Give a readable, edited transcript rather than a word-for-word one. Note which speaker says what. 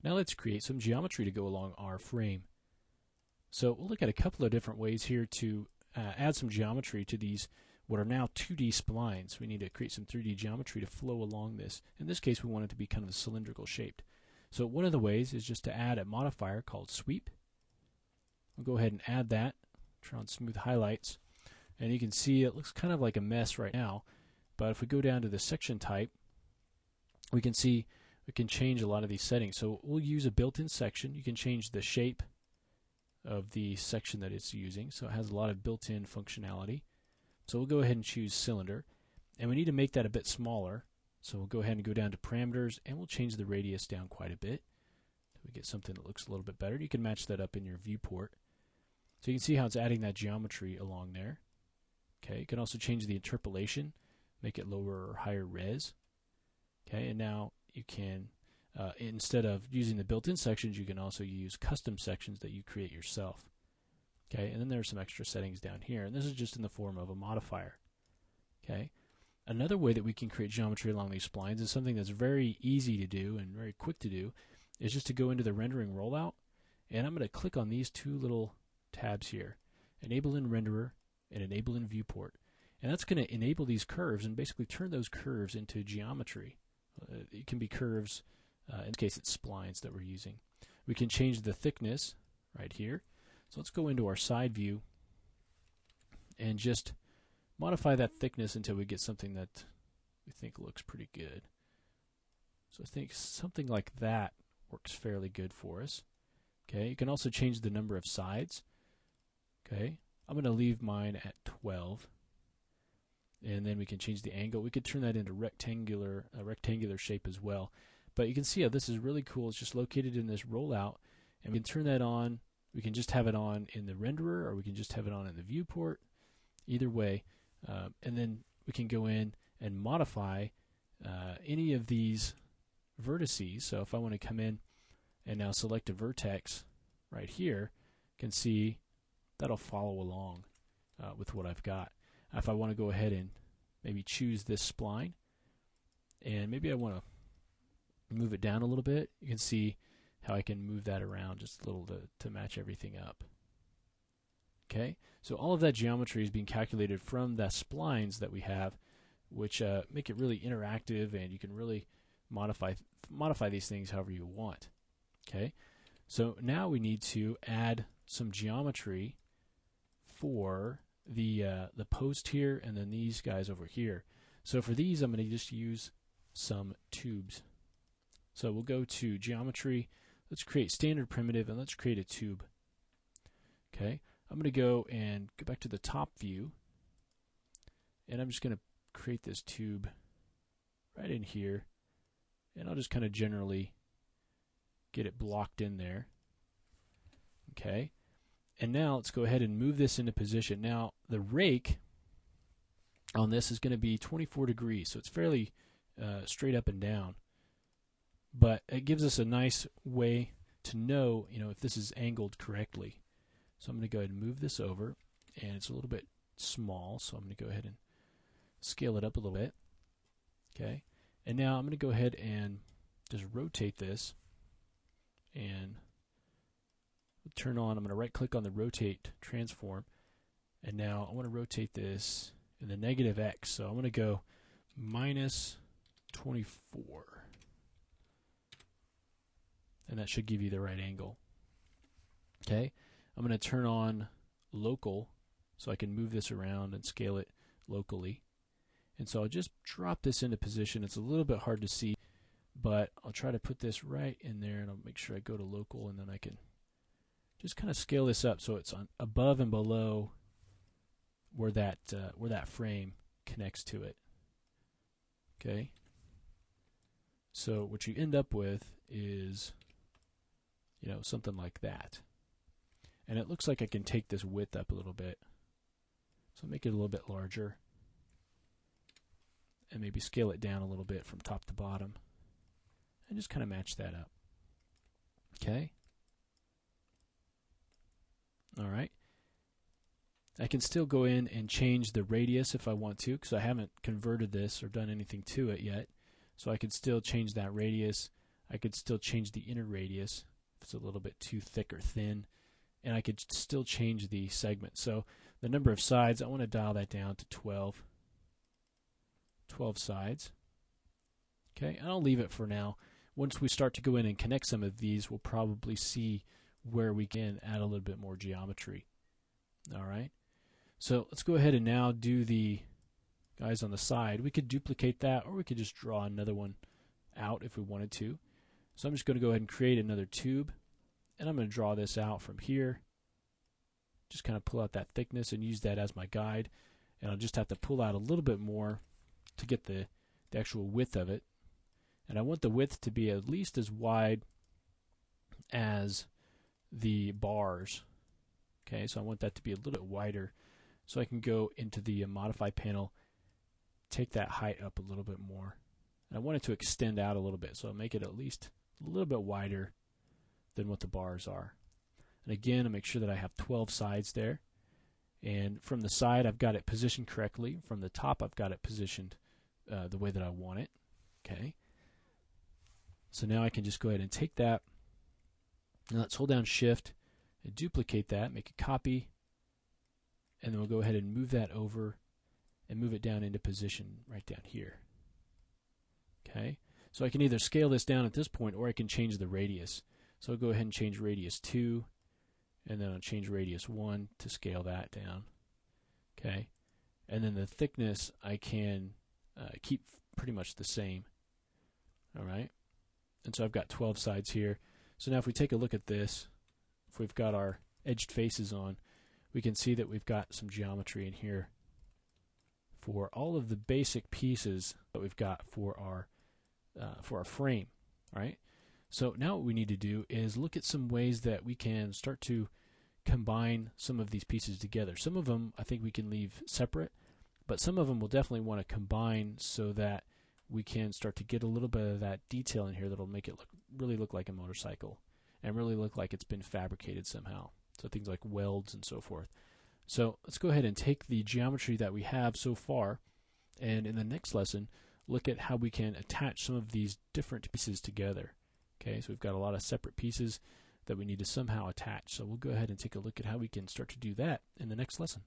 Speaker 1: Now let's create some geometry to go along our frame. So we'll look at a couple of different ways here to add some geometry to these what are now 2D splines. We need to create some 3D geometry to flow along this. In this case, we want it to be kind of cylindrical shaped. So one of the ways is just to add a modifier called sweep. We'll go ahead and add that, turn on smooth highlights, and you can see it looks kind of like a mess right now, but if we go down to the section type, we can see we can change a lot of these settings. So we'll use a built-in section. You can change the shape of the section that it's using, so it has a lot of built-in functionality. So we'll go ahead and choose cylinder, and we need to make that a bit smaller. So we'll go ahead and go down to parameters, and we'll change the radius down quite a bit. So we get something that looks a little bit better. You can match that up in your viewport. So you can see how it's adding that geometry along there. Okay, you can also change the interpolation, make it lower or higher res. Okay, and now you can, instead of using the built-in sections, you can also use custom sections that you create yourself. Okay, and then there's some extra settings down here, and this is just in the form of a modifier. Okay, another way that we can create geometry along these splines is something that's very easy to do and very quick to do, is just to go into the rendering rollout, and I'm going to click on these two little tabs here, enable in renderer and enable in viewport, and that's going to enable these curves and basically turn those curves into geometry. It can be curves, in this case it's splines that we're using. We can change the thickness right here. So let's go into our side view and just modify that thickness until we get something that we think looks pretty good. So I think something like that works fairly good for us. Okay, you can also change the number of sides. Okay, I'm going to leave mine at 12, and then we can change the angle. We could turn that into a rectangular shape as well. But you can see how this is really cool. It's just located in this rollout, and we can turn that on. We can just have it on in the renderer, or we can just have it on in the viewport. Either way, and then we can go in and modify any of these vertices. So if I want to come in and now select a vertex right here, you can see that'll follow along with what I've got. If I want to go ahead and maybe choose this spline, and maybe I want to move it down a little bit, you can see how I can move that around just a little to match everything up. Okay, so all of that geometry is being calculated from the splines that we have, which make it really interactive, and you can really modify these things however you want. Okay, so now we need to add some geometry for the post here, and then these guys over here. So for these, I'm going to just use some tubes. So we'll go to geometry. Let's create standard primitive, and let's create a tube. Okay, I'm going to go back to the top view, and I'm just going to create this tube right in here, and I'll just kind of generally get it blocked in there. Okay, and now let's go ahead and move this into position. Now the rake on this is going to be 24 degrees, so it's fairly straight up and down. But it gives us a nice way to know, if this is angled correctly. So I'm going to go ahead and move this over, and it's a little bit small, so I'm going to go ahead and scale it up a little bit. Okay, and now I'm going to go ahead and just rotate this, and turn on. I'm going to right-click on the rotate transform, and now I want to rotate this in the negative X. So I'm going to go minus 24. And that should give you the right angle. Okay, I'm going to turn on local so I can move this around and scale it locally. And so I'll just drop this into position. It's a little bit hard to see, but I'll try to put this right in there, and I'll make sure I go to local, and then I can just kind of scale this up so it's on above and below where that frame connects to it. Okay, so what you end up with is something like that. And it looks like I can take this width up a little bit. So make it a little bit larger. And maybe scale it down a little bit from top to bottom. And just kind of match that up. Okay. Alright. I can still go in and change the radius if I want to, because I haven't converted this or done anything to it yet. So I can still change that radius. I could still change the inner radius if it's a little bit too thick or thin, and I could still change the segment. So the number of sides, I want to dial that down to 12. 12 sides. Okay, and I'll leave it for now. Once we start to go in and connect some of these, we'll probably see where we can add a little bit more geometry. All right, so let's go ahead and now do the guys on the side. We could duplicate that, or we could just draw another one out if we wanted to. So I'm just going to go ahead and create another tube, and I'm going to draw this out from here. Just kind of pull out that thickness and use that as my guide, and I'll just have to pull out a little bit more to get the actual width of it. And I want the width to be at least as wide as the bars. Okay, so I want that to be a little bit wider, so I can go into the modify panel, take that height up a little bit more. And I want it to extend out a little bit, so I'll make it at least a little bit wider than what the bars are. And again, I make sure that I have 12 sides there. And from the side, I've got it positioned correctly. From the top, I've got it positioned the way that I want it. Okay. So now I can just go ahead and take that. Now let's hold down Shift and duplicate that, make a copy, and then we'll go ahead and move that over and move it down into position right down here. Okay. So I can either scale this down at this point, or I can change the radius. So I'll go ahead and change radius 2, and then I'll change radius 1 to scale that down. Okay. And then the thickness I can keep pretty much the same. All right. And so I've got 12 sides here. So now if we take a look at this, if we've got our edged faces on, we can see that we've got some geometry in here for all of the basic pieces that we've got for our frame. All right. So now what we need to do is look at some ways that we can start to combine some of these pieces together. Some of them I think we can leave separate, but some of them we'll definitely want to combine so that we can start to get a little bit of that detail in here that'll make it really look like a motorcycle and really look like it's been fabricated somehow. So things like welds and so forth. So let's go ahead and take the geometry that we have so far, and in the next lesson look at how we can attach some of these different pieces together. Okay, so we've got a lot of separate pieces that we need to somehow attach. So we'll go ahead and take a look at how we can start to do that in the next lesson.